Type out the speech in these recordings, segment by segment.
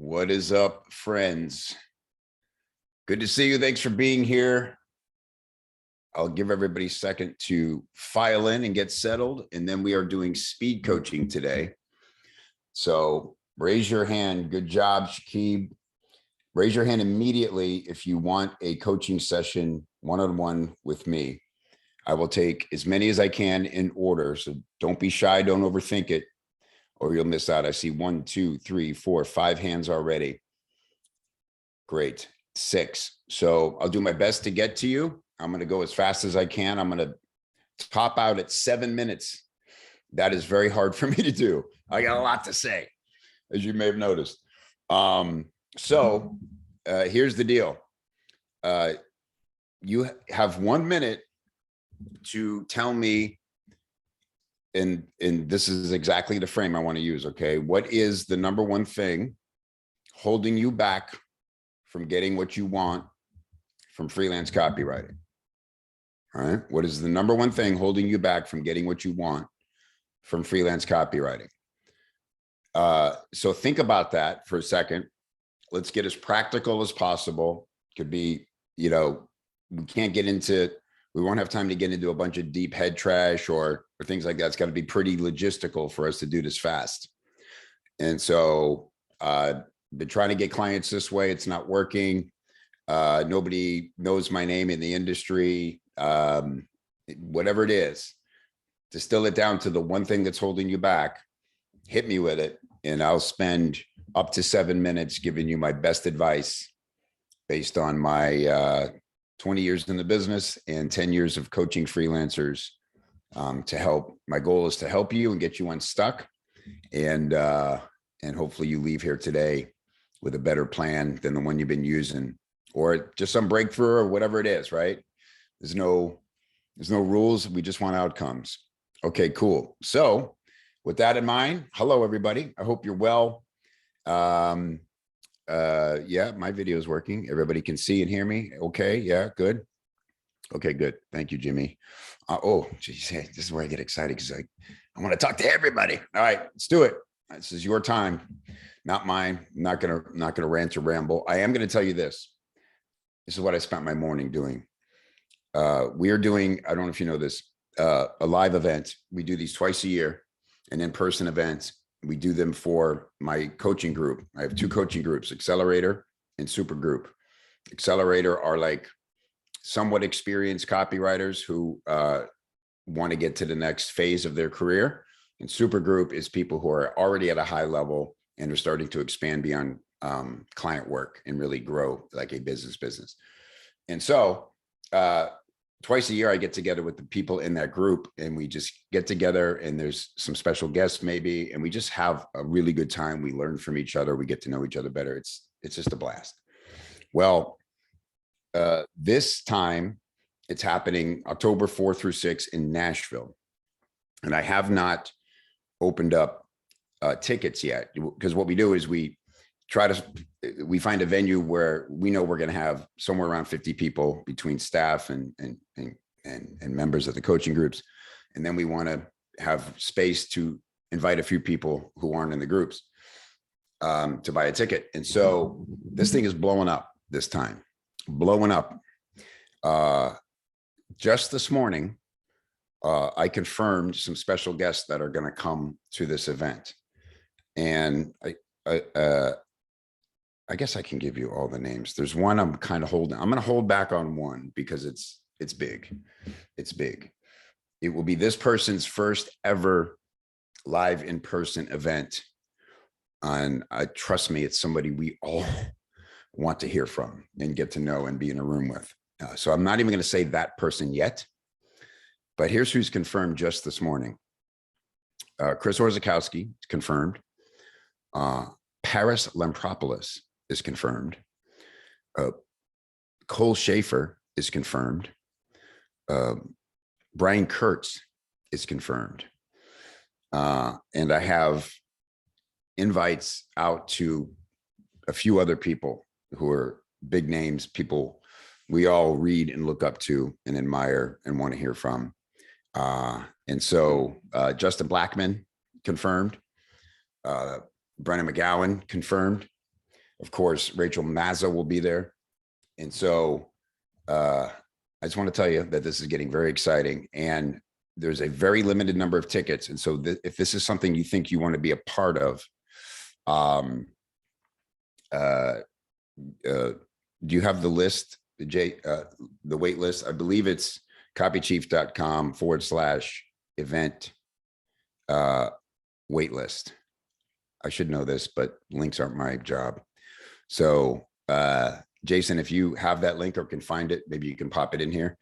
What is up, friends? Good to see you. Thanks for being here. I'll give everybody a second to file in and get settled, and then we are doing speed coaching today. So raise your hand. Good job, Shakib. Raise your hand immediately if you want a coaching session one-on-one with me. I will take as many as I can in order, so don't be shy, don't overthink it, or you'll miss out. I see 1, 2, 3, 4, 5 hands already. Great. 6. So I'll do my best to get to you. I'm going to go as fast as I can. I'm going to top out at 7 minutes. That is very hard for me to do. I got a lot to say, as you may have noticed. Here's the deal. You have 1 minute to tell me, and this is exactly the frame I want to use, okay? What is the number one thing holding you back from getting what you want from freelance copywriting? All right. What is the number one thing holding you back from getting what you want from freelance copywriting? So think about that for a second. Let's get as practical as possible. Could be, we won't have time to get into a bunch of deep head trash or things like that. It's got to be pretty logistical for us to do this fast. And so, been trying to get clients this way. It's not working. Nobody knows my name in the industry. Whatever it is, distill it down to the one thing that's holding you back. Hit me with it, and I'll spend up to 7 minutes giving you my best advice based on my 20 years in the business and 10 years of coaching freelancers to help. My goal is to help you and get you unstuck, and hopefully you leave here today with a better plan than the one you've been using, or just some breakthrough or whatever it is, right? There's no rules. We just want outcomes. Okay, cool. So with that in mind, hello, everybody. I hope you're well. Yeah, my video is working. Everybody can see and hear me. Okay. Yeah, good. Okay, good. Thank you, Jimmy. Oh, geez, this is where I get excited because I want to talk to everybody. All right, let's do it. This is your time, not mine. I'm not gonna rant or ramble. I am gonna tell you this. This is what I spent my morning doing. We are doing, I don't know if you know this, a live event. We do these twice a year, an in-person events. We do them for my coaching group. I have 2 coaching groups, Accelerator and Super Group. Accelerator are like somewhat experienced copywriters who want to get to the next phase of their career. And Super Group is people who are already at a high level and are starting to expand beyond client work and really grow like a business. And so twice a year, I get together with the people in that group, and we just get together, and there's some special guests maybe, and we just have a really good time. We learn from each other. We get to know each other better. It's just a blast. Well, this time it's happening October 4 through 6 in Nashville. And I have not opened up tickets yet, because what we do is we find a venue where we know we're going to have somewhere around 50 people between staff and members of the coaching groups. And then we want to have space to invite a few people who aren't in the groups to buy a ticket. And so this thing is blowing up this time, blowing up. Just this morning, I confirmed some special guests that are going to come to this event. And I guess I can give you all the names. There's one I'm kind of holding. I'm going to hold back on one because it's big. It's big. It will be this person's first ever live in-person event. And trust me, it's somebody we all want to hear from and get to know and be in a room with. So I'm not even going to say that person yet, but here's who's confirmed just this morning. Chris Orzakowski is confirmed. Paris Lampropoulos is confirmed. Cole Schaefer is confirmed. Brian Kurtz is confirmed. And I have invites out to a few other people who are big names, people we all read and look up to and admire and want to hear from. And so Justin Blackman confirmed. Brennan McGowan confirmed. Of course, Rachel Mazza will be there. And so I just want to tell you that this is getting very exciting, and there's a very limited number of tickets. And so if this is something you think you want to be a part of, do you have the list, the wait list? I believe it's copychief.com/event wait list. I should know this, but links aren't my job. So Jason, if you have that link or can find it, maybe you can pop it in here.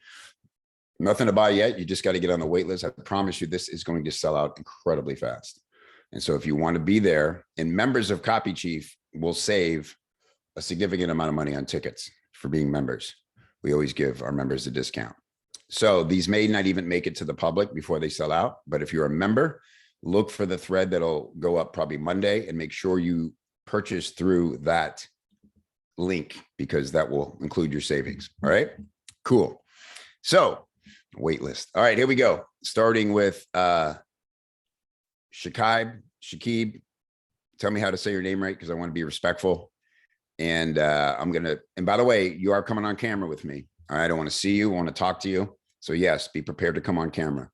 Nothing to buy yet. You just got to get on the wait list. I promise you, this is going to sell out incredibly fast. And so if you want to be there, and members of Copy Chief will save a significant amount of money on tickets for being members. We always give our members a discount. So these may not even make it to the public before they sell out. But if you're a member, look for the thread that'll go up probably Monday, and make sure you purchase through that link, because that will include your savings. All right, cool. So wait list. All right, here we go. Starting with Shakib. Tell me how to say your name right, because I want to be respectful. And and by the way, you are coming on camera with me. All right, I want to see you, I want to talk to you. So yes, be prepared to come on camera.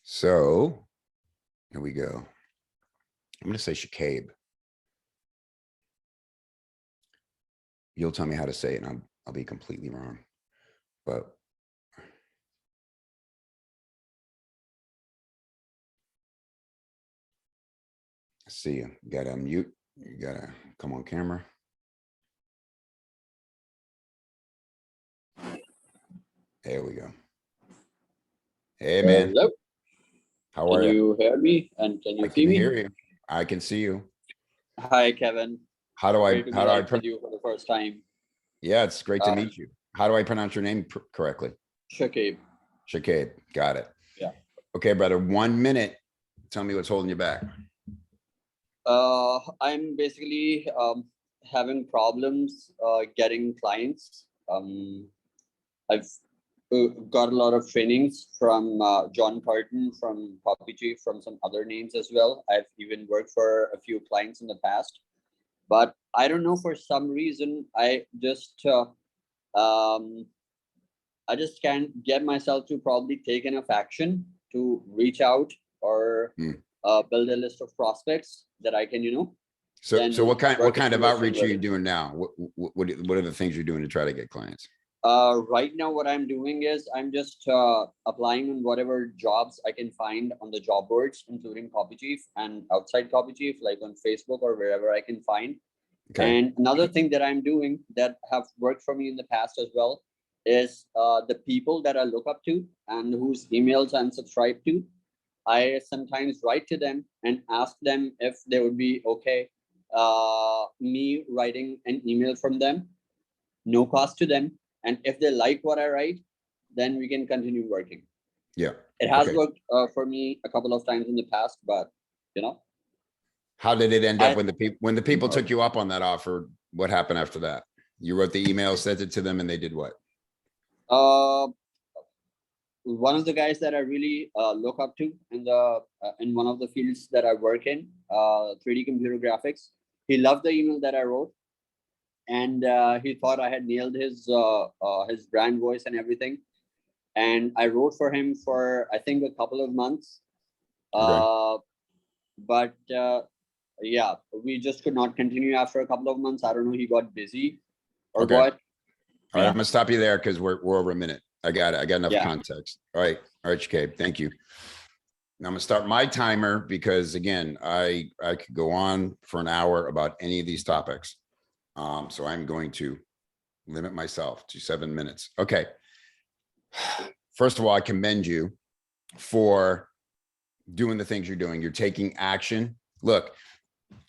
So here we go. I'm going to say Shakib. You'll tell me how to say it, and I'll be completely wrong. But I see you. You gotta unmute. You gotta come on camera. There we go. Hey man. Hello. How are you? Can you hear me, and can you see me? I can hear you. I can see you. Hi, Kevin. How do I meet you for the first time? Yeah, it's great to meet you. How do I pronounce your name correctly? Shakib. Shakib. Got it. Yeah. Okay, brother. 1 minute. Tell me what's holding you back. I'm basically having problems getting clients. I've got a lot of trainings from John Carton, from Copy Chief, from some other names as well. I've even worked for a few clients in the past, but I don't know, for some reason, I just can't get myself to probably take enough action to reach out or build a list of prospects that I can, So what kind of outreach are you doing now? What are the things you're doing to try to get clients? Right now, what I'm doing is I'm just applying on whatever jobs I can find on the job boards, including Copy Chief and outside Copy Chief, like on Facebook or wherever I can find. Okay. And another thing that I'm doing that have worked for me in the past as well is the people that I look up to and whose emails I'm subscribed to. I sometimes write to them and ask them if they would be okay me writing an email from them, no cost to them. And if they like what I write, then we can continue working. Yeah. It has worked for me a couple of times in the past, but How did it end up when the people took you up on that offer? What happened after that? You wrote the email, sent it to them, and they did what? One of the guys that I really look up to in one of the fields that I work in, 3D computer graphics, he loved the email that I wrote, and he thought I had nailed his brand voice and everything. And I wrote for him for, I think, a couple of months. Okay. But yeah, we just could not continue after a couple of months. I don't know, he got busy or what. All right, I'm gonna stop you there because we're over a minute. I got it. I got enough context. All right, Shakib, thank you. Now I'm gonna start my timer because again, I could go on for an hour about any of these topics. So I'm going to limit myself to 7 minutes. Okay. First of all, I commend you for doing the things you're doing. You're taking action. Look,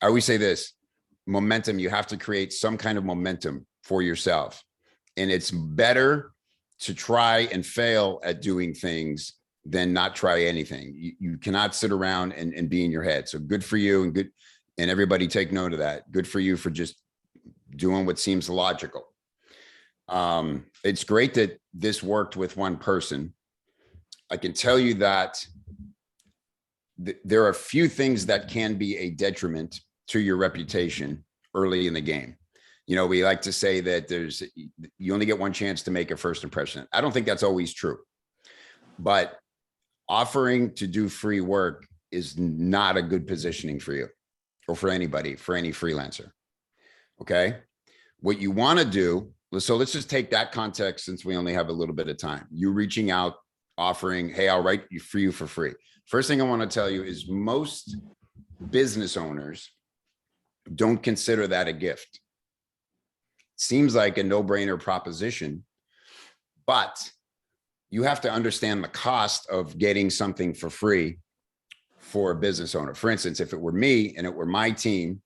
I always say this, momentum, you have to create some kind of momentum for yourself. And it's better to try and fail at doing things than not try anything. You cannot sit around and be in your head. So good for you, and everybody take note of that. Good for you for just doing what seems logical. It's great that this worked with one person. I can tell you that there are a few things that can be a detriment to your reputation early in the game. You know, we like to say that you only get one chance to make a first impression. I don't think that's always true, but offering to do free work is not a good positioning for you or for anybody, for any freelancer. Okay. What you want to do, so let's just take that context since we only have a little bit of time. You reaching out, offering, hey, I'll write you for free. First thing I want to tell you is most business owners don't consider that a gift. Seems like a no-brainer proposition, but you have to understand the cost of getting something for free for a business owner. For instance, if it were me and it were my team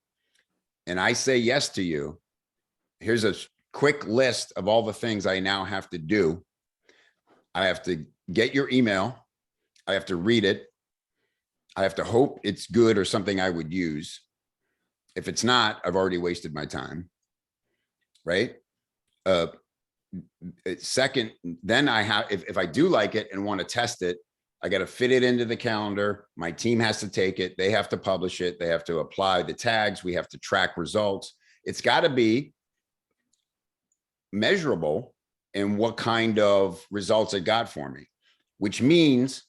and I say yes to you, here's a quick list of all the things I now have to do. I have to get your email. I have to read it. I have to hope it's good or something I would use. If it's not, I've already wasted my time, right? Second, then I have, if I do like it and want to test it, I got to fit it into the calendar. My team has to take it. They have to publish it. They have to apply the tags. We have to track results. It's got to be measurable in what kind of results it got for me, which means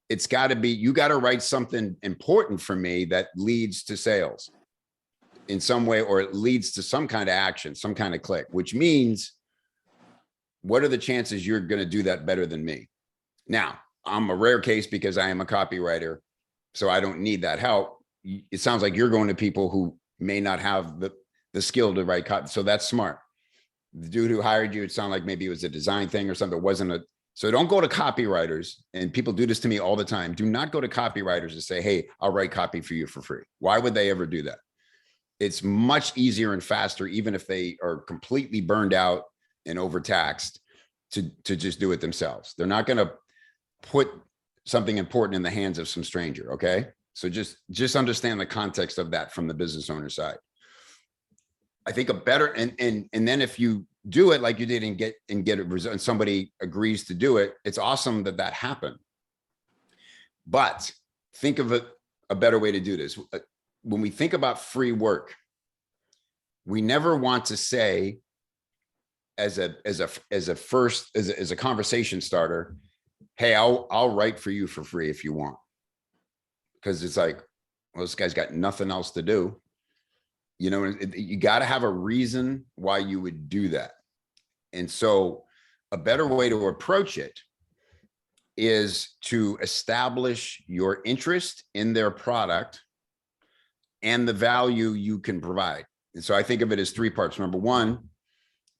it's got to be, you got to write something important for me that leads to sales in some way, or it leads to some kind of action, some kind of click, which means what are the chances you're going to do that better than me? Now, I'm a rare case because I am a copywriter, so I don't need that help. It sounds like you're going to people who may not have the skill to write copy. So that's smart. The dude who hired you, it sounded like maybe it was a design thing or something. It wasn't a, so don't go to copywriters, and people do this to me all the time. Do not go to copywriters and say, hey, I'll write copy for you for free. Why would they ever do that? It's much easier and faster, even if they are completely burned out and overtaxed, to just do it themselves. They're not going to put something important in the hands of some stranger. Okay. So just understand the context of that from the business owner side. I think a better, and then if you do it like you did and get a result, and somebody agrees to do it, it's awesome that that happened. But think of a better way to do this. When we think about free work, we never want to say as a conversation starter, hey, I'll write for you for free if you want. Because it's like, well, this guy's got nothing else to do. You know, you got to have a reason why you would do that. And so a better way to approach it is to establish your interest in their product and the value you can provide. And so I think of it as three parts. Number one,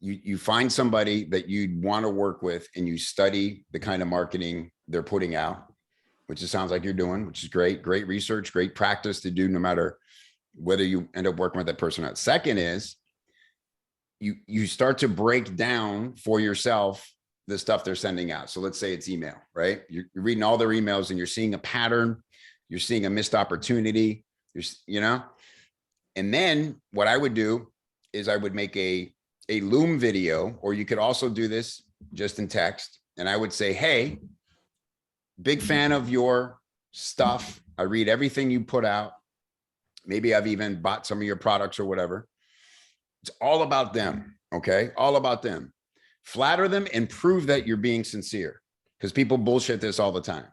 you find somebody that you'd want to work with and you study the kind of marketing they're putting out, which it sounds like you're doing, which is great research, great practice to do no matter whether you end up working with that person or not. Second is you start to break down for yourself the stuff they're sending out. So let's say it's email, right? You're reading all their emails and you're seeing a pattern, you're seeing a missed opportunity, you know? And then what I would do is I would make a Loom video, or you could also do this just in text. And I would say, hey, big fan of your stuff. I read everything you put out. Maybe I've even bought some of your products or whatever. It's all about them. Okay. All about them. Flatter them and prove that you're being sincere, because people bullshit this all the time.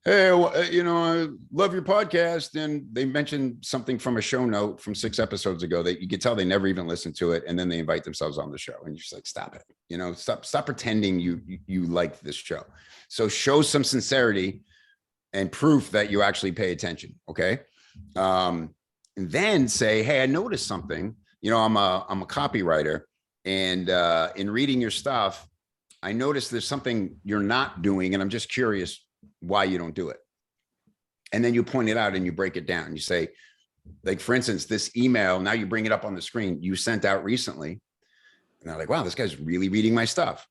Hey, you know, I love your podcast. And they mentioned something from a show note from 6 episodes ago that you could tell they never even listened to it. And then they invite themselves on the show and you're just like, stop it. You know, stop pretending you like this show. So show some sincerity and proof that you actually pay attention. Okay. And then say, hey, I noticed something, you know, I'm a copywriter, and in reading your stuff, I noticed there's something you're not doing. And I'm just curious why you don't do it. And then you point it out and you break it down. You say, like, for instance, this email, now you bring it up on the screen, you sent out recently. And they're like, wow, this guy's really reading my stuff.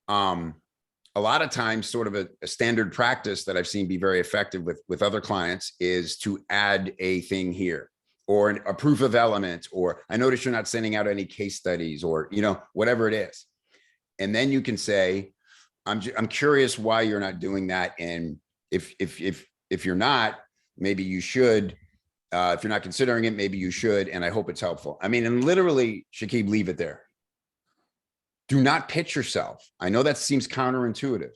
A lot of times, sort of a standard practice that I've seen be very effective with other clients is to add a thing here, or a proof of element, or I notice you're not sending out any case studies, or, you know, whatever it is. And then you can say, I'm curious why you're not doing that. And if you're not, maybe you should If you're not considering it, maybe you should. And I hope it's helpful. I mean, and literally, Shakib, leave it there. Do not pitch yourself. I know that seems counterintuitive,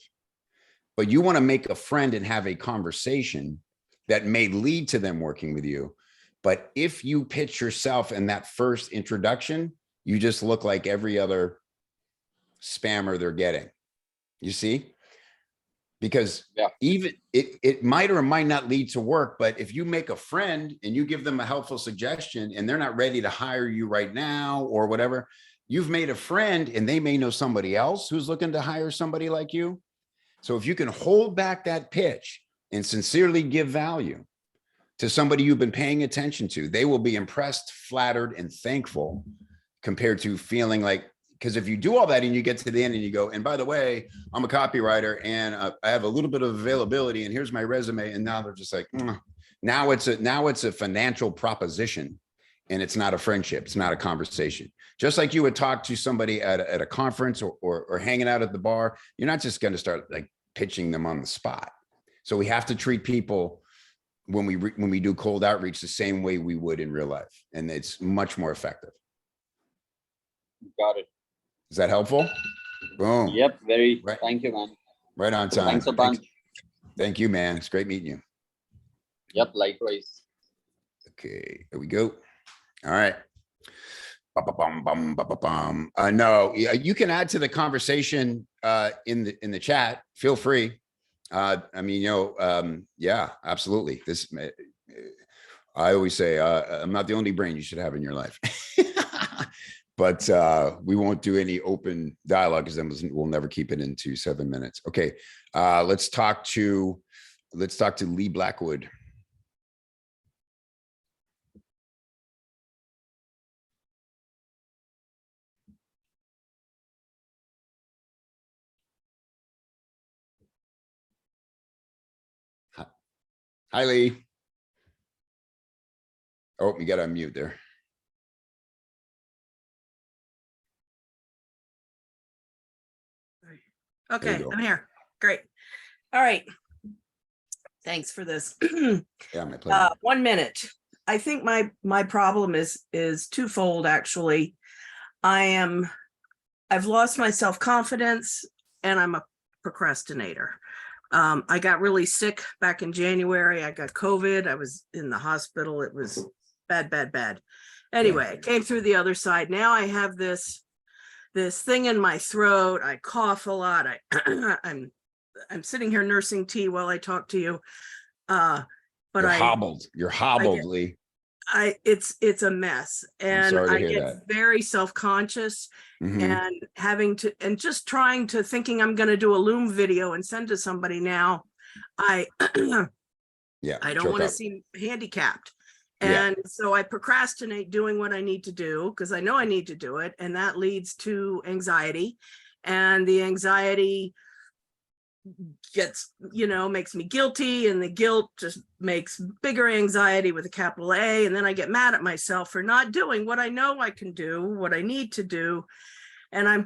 but you want to make a friend and have a conversation that may lead to them working with you. But if you pitch yourself in that first introduction, you just look like every other spammer they're getting. You see? Because even it might or might not lead to work, but if you make a friend and you give them a helpful suggestion and they're not ready to hire you right now or whatever, you've made a friend and they may know somebody else who's looking to hire somebody like you. So if you can hold back that pitch and sincerely give value to somebody you've been paying attention to, they will be impressed, flattered, and thankful compared to feeling like, because if you do all that and you get to the end and you go, and by the way, I'm a copywriter and I have a little bit of availability and here's my resume. And now they're just like, now it's a financial proposition and it's not a friendship. It's not a conversation. Just like you would talk to somebody at a conference or hanging out at the bar, you're not just going to start like pitching them on the spot. So we have to treat people when we do cold outreach the same way we would in real life. And it's much more effective. Got it. Is that helpful? Boom. Yep. Very. Right. Thank you, man. Right on time. Thanks a bunch. Thank you, man. It's great meeting you. Yep. Likewise. Okay. Here we go. All right. No, you can add to the conversation in the chat. Feel free. I mean, yeah, absolutely. I always say, I'm not the only brain you should have in your life. But we won't do any open dialogue because then we'll never keep it into 7 minutes. Okay, let's talk to Lee Blackwood. Hi, Lee. Oh, you got to unmute there. Okay, I'm here. Great. All right. Thanks for this. Yeah, my pleasure. 1 minute. I think my problem is twofold, actually. I've lost my self-confidence and I'm a procrastinator. I got really sick back in January. I got COVID. I was in the hospital. It was bad, bad, bad. Anyway, I came through the other side. Now I have this thing in my throat. I cough a lot. I'm sitting here nursing tea while I talk to you. But You're hobbled, Lee. It's a mess. And I get very self-conscious and just thinking I'm going to do a Loom video and send to somebody now. I don't want to seem handicapped. And so I procrastinate doing what I need to do because I know I need to do it. And that leads to anxiety. And the anxiety makes me guilty. And the guilt just makes bigger anxiety with a capital A. And then I get mad at myself for not doing what I know I can do, what I need to do. And I'm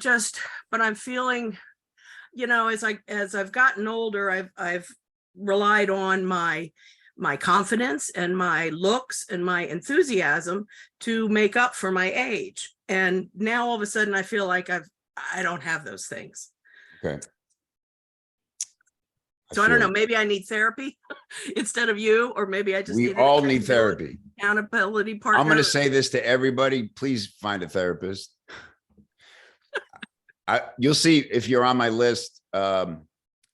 feeling, as I've gotten older, I've relied on my confidence and my looks and my enthusiasm to make up for my age. And now all of a sudden I feel like I don't have those things. Okay. So I don't know, maybe I need therapy instead of you, or maybe I just we all need therapy. Accountability partner. I'm going to say this to everybody. Please find a therapist. You'll see if you're on my list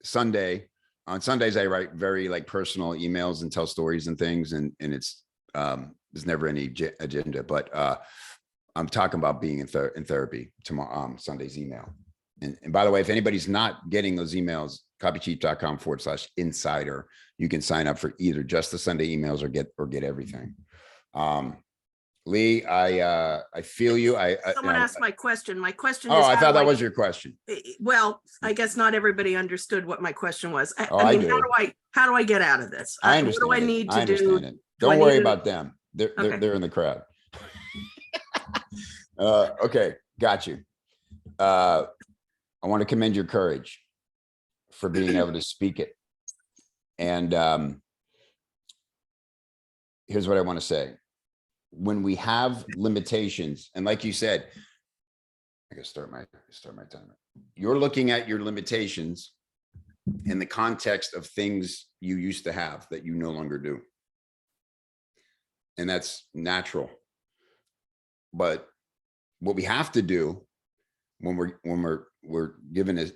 Sunday. On Sundays, I write very personal emails and tell stories and things. And it's there's never any agenda, but I'm talking about being in therapy tomorrow, Sunday's email. And by the way, if anybody's not getting those emails, copychief.com/insider, you can sign up for either just the Sunday emails or get everything. Lee, I feel you. Someone asked my question. My question is, I thought that was your question. Well, I guess not everybody understood what my question was. I mean, how do I get out of this? I understand. What do I need to do? Don't worry about them. They're in the crowd. Okay, got you. I want to commend your courage for being able to speak it. And here's what I want to say. When we have limitations, and like you said, I gotta start my timer. You're looking at your limitations in the context of things you used to have that you no longer do. And that's natural. But what we have to do when we're given a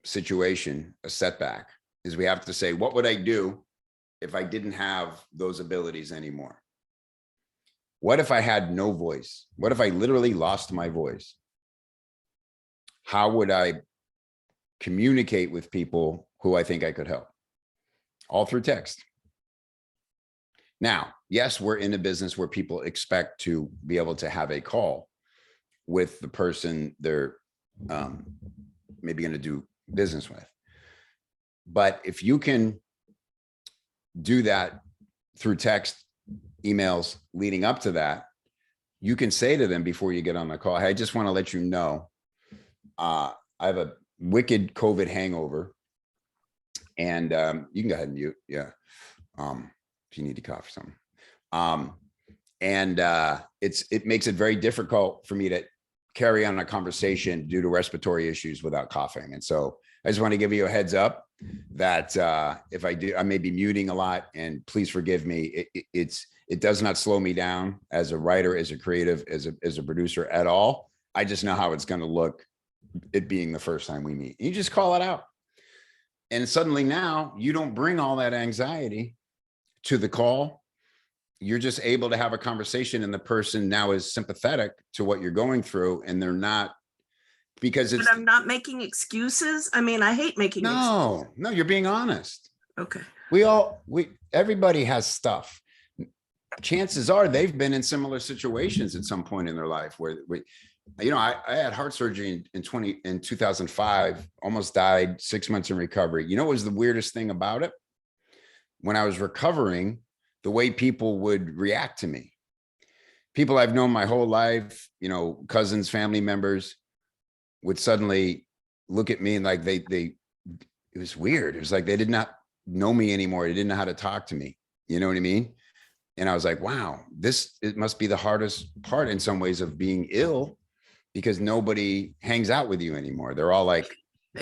situation, a setback, is we have to say, what would I do if I didn't have those abilities anymore? What if I had no voice? What if I literally lost my voice? How would I communicate with people who I think I could help? All through text. Now, yes, we're in a business where people expect to be able to have a call with the person they're maybe going to do business with. But if you can do that through text, emails leading up to that, you can say to them before you get on the call, hey, I just want to let you know, I have a wicked COVID hangover, and you can go ahead and mute. Yeah. If you need to cough or something. It makes it very difficult for me to carry on a conversation due to respiratory issues without coughing. And so I just want to give you a heads up that if I do, I may be muting a lot, and please forgive me. It does not slow me down as a writer, as a creative, as a producer at all. I just know how it's going to look, it being the first time we meet. You just call it out. And suddenly now you don't bring all that anxiety to the call. You're just able to have a conversation, and the person now is sympathetic to what you're going through, and they're not, because it's. But I'm not making excuses. I mean, I hate making excuses. No, you're being honest. Okay. Everybody has stuff. Chances are they've been in similar situations at some point in their life where I had heart surgery in 2005, almost died, 6 months in recovery. You know what was the weirdest thing about it? When I was recovering, the way people would react to me. People I've known my whole life, cousins, family members, would suddenly look at me and like it was weird. It was like they did not know me anymore. They didn't know how to talk to me. You know what I mean? And I was like, wow, it must be the hardest part in some ways of being ill, because nobody hangs out with you anymore. They're all like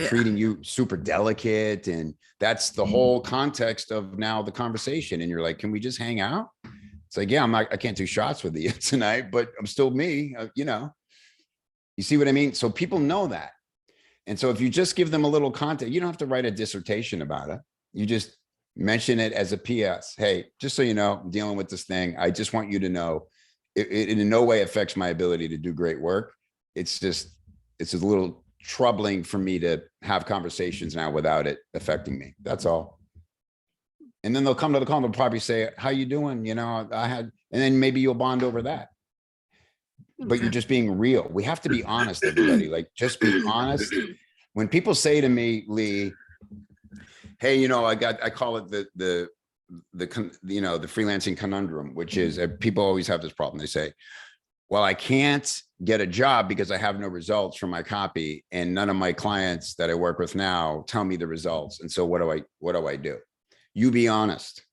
treating you super delicate. And that's the whole context of now the conversation. And you're like, can we just hang out? It's like, yeah, I can't do shots with you tonight, but I'm still me, you see what I mean? So people know that. And so if you just give them a little content, you don't have to write a dissertation about it. You just mention it as a PS. Hey, just so you know, I'm dealing with this thing. I just want you to know it in no way affects my ability to do great work. It's a little troubling for me to have conversations now without it affecting me. That's all. And then they'll come to the call and they'll probably say, how you doing? And then maybe you'll bond over that. But you're just being real. We have to be honest, everybody. Like, just be honest. When people say to me, Lee, hey, I call it the freelancing conundrum, which is people always have this problem. They say, well, I can't get a job because I have no results from my copy, and none of my clients that I work with now tell me the results. And so what do I do? You be honest.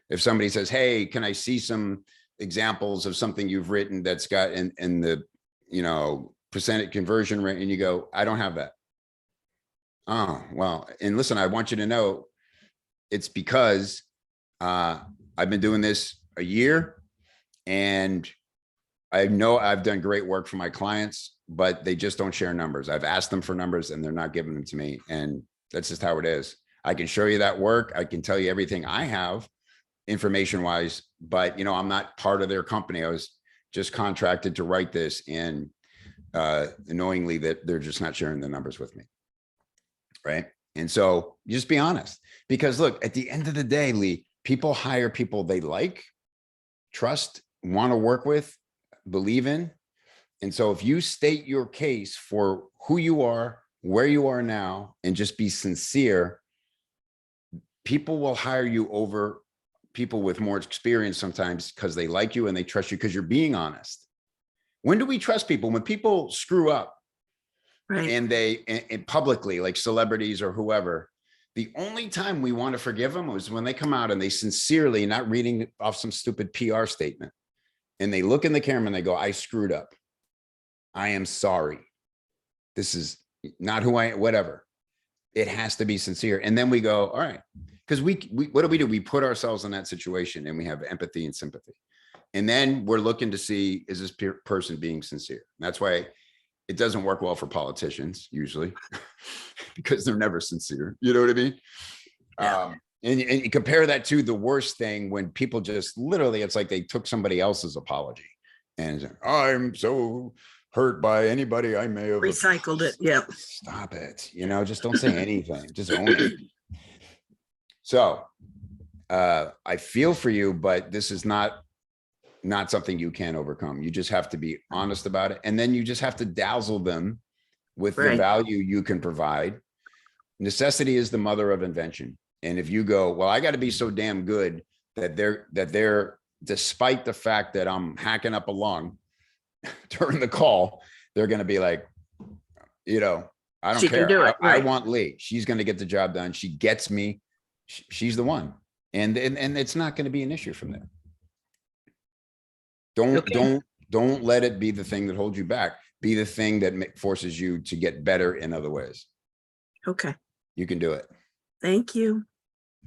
If somebody says, hey, can I see some examples of something you've written that's got in the percentage conversion rate, and you go, I don't have that. Oh, well, and listen, I want you to know it's because I've been doing this a year, and I know I've done great work for my clients, but they just don't share numbers. I've asked them for numbers and they're not giving them to me. And that's just how it is. I can show you that work. I can tell you everything I have information wise, but I'm not part of their company. I was just contracted to write this, and knowingly that they're just not sharing the numbers with me. Right. And so you just be honest, because look, at the end of the day, Lee, people hire people they like, trust, want to work with, believe in. And so if you state your case for who you are, where you are now, and just be sincere, people will hire you over people with more experience sometimes, because they like you and they trust you because you're being honest. When do we trust people? When people screw up, right? And they publicly, like celebrities or whoever, The only time we want to forgive them was when they come out and they sincerely, not reading off some stupid PR statement, and they look in the camera and they go, I screwed up. I am sorry. This is not who I am, whatever. It has to be sincere. And then we go, all right. Because we what do? We put ourselves in that situation and we have empathy and sympathy. And then we're looking to see, is this person being sincere? That's why it doesn't work well for politicians usually because they're never sincere. You know what I mean? Yeah. And you compare that to the worst thing when people just literally, it's like they took somebody else's apology and I'm so hurt by anybody I may have Recycled it. Yeah. Stop it. You know, just don't say anything. Just own it. So I feel for you, but this is not something you can overcome. You just have to be honest about it. And then you just have to dazzle them with the value you can provide. Necessity is the mother of invention. And if you go, well, I got to be so damn good that they're, despite the fact that I'm hacking up a lung during the call, they're going to be like, you know, I don't care. I want Lee. She's going to get the job done. She gets me. She's the one. And it's not going to be an issue from there. Don't let it be the thing that holds you back. Be the thing that forces you to get better in other ways. Okay. You can do it. Thank you.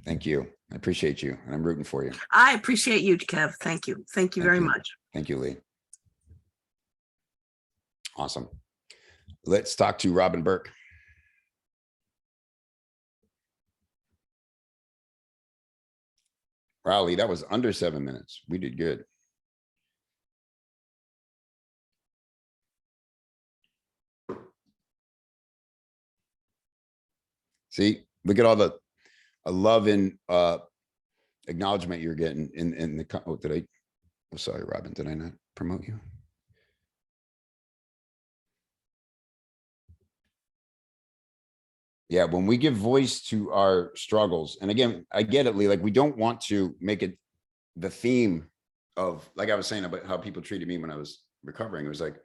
Thank you. I appreciate you. And I'm rooting for you. I appreciate you, Kev. Thank you. Thank you very much. Thank you, Lee. Awesome. Let's talk to Robin Burke. Wow, Lee, that was under 7 minutes. We did good. See, look at all the love and acknowledgement you're getting in the, oh, sorry, Robin, did I not promote you? Yeah, when we give voice to our struggles, and again, I get it, Lee, like we don't want to make it the theme of, like I was saying about how people treated me when I was recovering. It was like,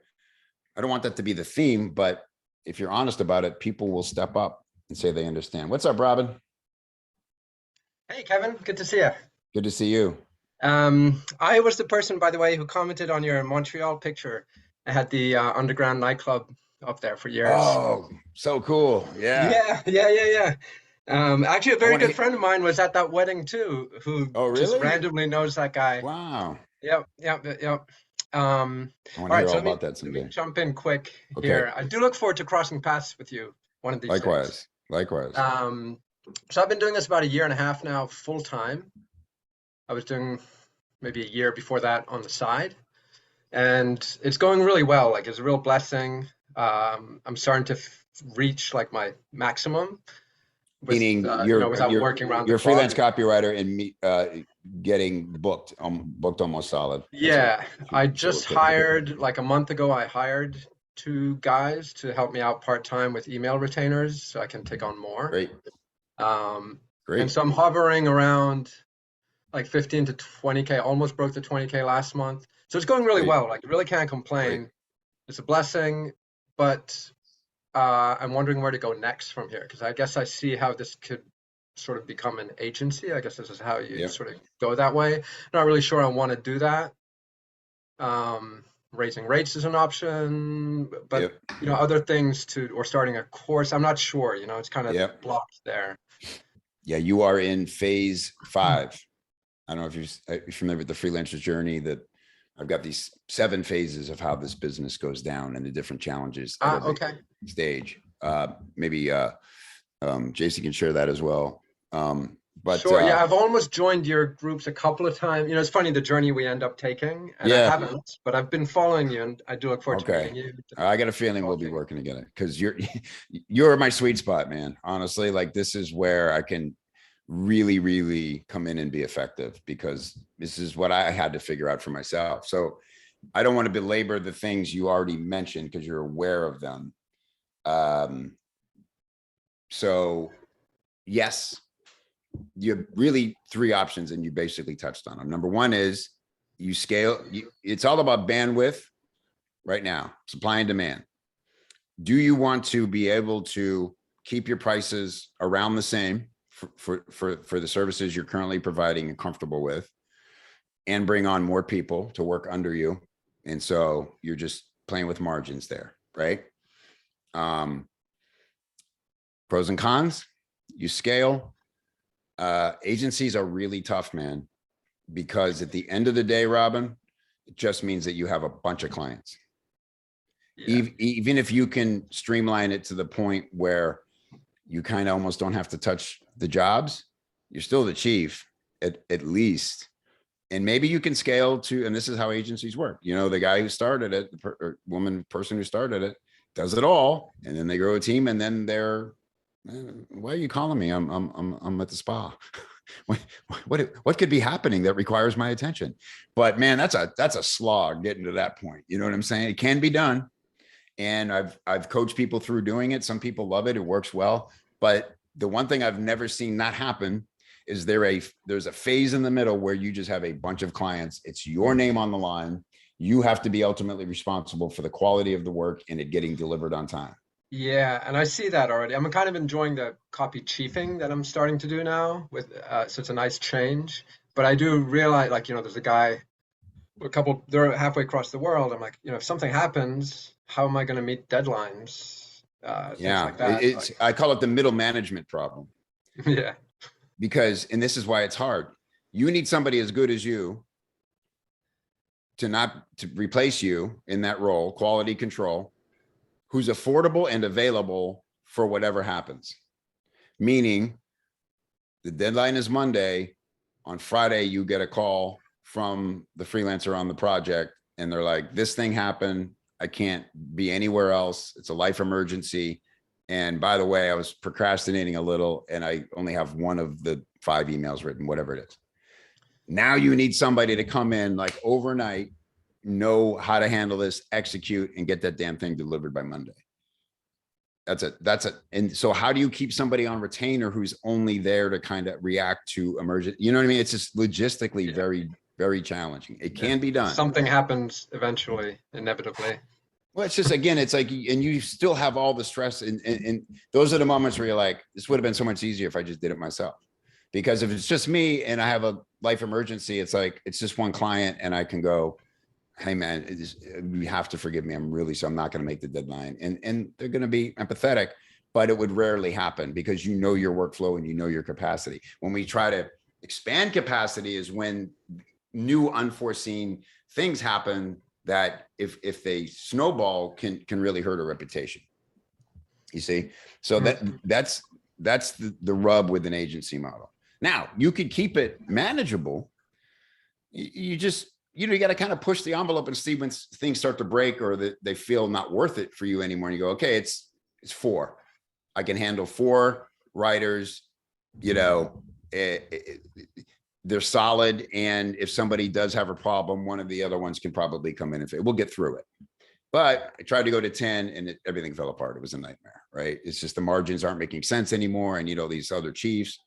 I don't want that to be the theme, but if you're honest about it, people will step up and say they understand. What's up, Robin? Hey, Kevin, good to see you. Good to see you. I was the person, by the way, who commented on your Montreal picture. I had the underground nightclub up there for years. Oh, so cool. Yeah. Actually, a very good friend of mine was at that wedding too, who just randomly knows that guy. Wow. Yep. I want to hear all about that someday. Let me jump in quick here. I do look forward to crossing paths with you one of these days. Likewise. So I've been doing this about 1.5 years now, full time. I was doing maybe a year before that on the side, and it's going really well. Like, it's a real blessing. I'm starting to reach like my maximum. Meaning you're working around you're a freelance copywriter and getting booked almost solid. Yeah, I just hired, like a month ago, I hired 2 guys to help me out part-time with email retainers so I can take on more. Great. And so I'm hovering around like 15 to 20K, almost broke the 20K last month. So it's going really well. Like, really can't complain. It's a blessing, but I'm wondering where to go next from here, because I guess I see how this could sort of become an agency. I guess this is how you sort of go that way. Not really sure I want to do that. Raising rates is an option, but you know, other things or starting a course, I'm not sure, you know, it's kind of blocked there. Yeah, you are in phase 5. I don't know if you're familiar with the freelancer's journey, that I've got these 7 phases of how this business goes down and the different challenges at every stage. Maybe JC can share that as well. But sure, I've almost joined your groups a couple of times. You know, it's funny the journey we end up taking, and I haven't, but I've been following you, and I do look forward to meeting you. I got a feeling we'll be working together, because you're my sweet spot, man. Honestly, like, this is where I can really come in and be effective, because this is what I had to figure out for myself. So I don't want to belabor the things you already mentioned, because you're aware of them. So yes, you have really 3 options, and you basically touched on them. Number 1 is you scale. It's all about bandwidth right now, supply and demand. Do you want to be able to keep your prices around the same for the services you're currently providing and comfortable with, and bring on more people to work under you. And so you're just playing with margins there, right? Pros and cons, you scale. Agencies are really tough, man, because at the end of the day, Robin, it just means that you have a bunch of clients. Yeah. Even if you can streamline it to the point where you kind of almost don't have to touch the jobs, you're still the chief at least. And maybe you can scale to, and this is how agencies work. You know, the guy who started it, person who started it, does it all, and then they grow a team, and then they're, why are you calling me? I'm at the spa. What could be happening that requires my attention? But man, that's a slog getting to that point. You know what I'm saying? It can be done. And I've coached people through doing it. Some people love it. It works well. But the one thing I've never seen not happen is there's a phase in the middle where you just have a bunch of clients. It's your name on the line. You have to be ultimately responsible for the quality of the work and it getting delivered on time. Yeah, and I see that already. I'm kind of enjoying the copy chiefing that I'm starting to do now with so it's a nice change. But I do realize, like, you know, there's a guy, they're halfway across the world. I'm like, you know, if something happens, how am I going to meet deadlines? Things like that. I call it the middle management problem. Yeah. Because, and this is why it's hard. You need somebody as good as you to replace you in that role, quality control, who's affordable and available for whatever happens. Meaning the deadline is Monday. On Friday, you get a call from the freelancer on the project and they're like, this thing happened. I can't be anywhere else. It's a life emergency. And by the way, I was procrastinating a little and I only have one of the 5 emails written, whatever it is. Now you need somebody to come in like overnight, know how to handle this, execute, and get that damn thing delivered by Monday. That's it. And so how do you keep somebody on retainer who's only there to kind of react to emergent? You know what I mean? It's just logistically very, very challenging. It can be done. Something happens eventually, inevitably. Well, it's just, again, it's like, and you still have all the stress. And those are the moments where you're like, this would have been so much easier if I just did it myself. Because if it's just me and I have a life emergency, it's like, it's just one client and I can go, hey man, you have to forgive me. I'm not going to make the deadline. And they're going to be empathetic, but it would rarely happen because you know your workflow and you know your capacity. When we try to expand capacity is when new unforeseen things happen that if they snowball can really hurt a reputation. You see? So that's the rub with an agency model. Now you could keep it manageable. You just, you got to kind of push the envelope and see when things start to break or that they feel not worth it for you anymore. And you go, okay, it's 4. I can handle 4 writers, you know, they're solid. And if somebody does have a problem, one of the other ones can probably come in and we'll get through it. But I tried to go to 10 and everything fell apart. It was a nightmare, right? It's just the margins aren't making sense anymore. I need all these other chiefs.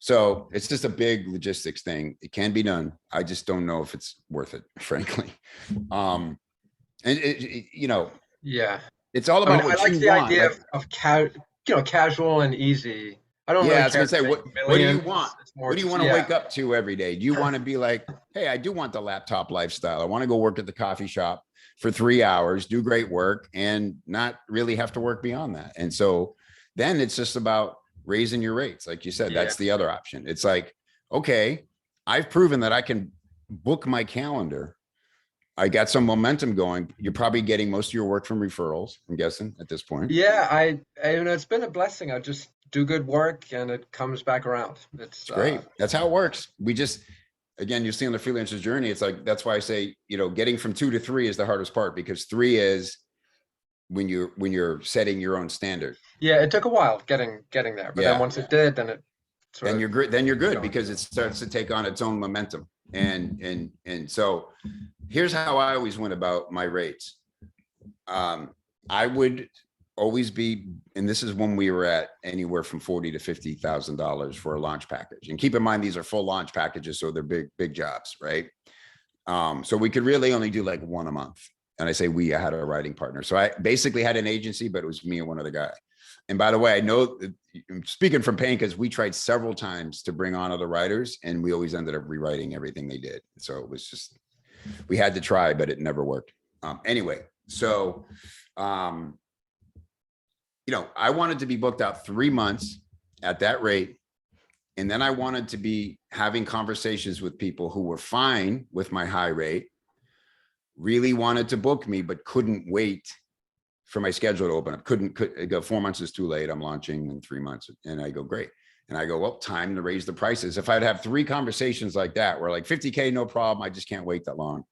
So it's just a big logistics thing. It can be done. I just don't know if it's worth it, frankly. And you know, yeah, it's all about what I like you the want. idea of casual and easy. I don't really I was gonna say, what do you want? What do you want to wake up to every day? Do you want to be like, hey, I do want the laptop lifestyle. I want to go work at the coffee shop for 3 hours, do great work, and not really have to work beyond that. And so then it's just about raising your rates. Like you said, that's the other option. It's like, okay, I've proven that I can book my calendar. I got some momentum going. You're probably getting most of your work from referrals, I'm guessing at this point. Yeah, I you know, it's been a blessing. I just do good work and it comes back around. It's great. That's how it works. We just, again, you see on the freelancer's journey, it's like, that's why I say, you know, getting from 2 to 3 is the hardest part, because 3 is when you're setting your own standard. Yeah, it took a while getting there, but then once it did, then it you're good because it starts to take on its own momentum. And so here's how I always went about my rates. I would always be, and this is when we were at anywhere from $40,000 to $50,000 for a launch package. And keep in mind, these are full launch packages, so they're big jobs, right? So we could really only do like 1 a month. And I say I had a writing partner. So I basically had an agency, but it was me and one other guy. And by the way, I know, speaking from pain, because we tried several times to bring on other writers and we always ended up rewriting everything they did. So it was just, we had to try, but it never worked. Anyway, so, I wanted to be booked out 3 months at that rate. And then I wanted to be having conversations with people who were fine with my high rate, really wanted to book me, but couldn't wait for my schedule to open up. Couldn't go 4 months is too late. I'm launching in 3 months. And I go, great. And I go, well, time to raise the prices. If I'd have 3 conversations like that, where like 50K, no problem. I just can't wait that long.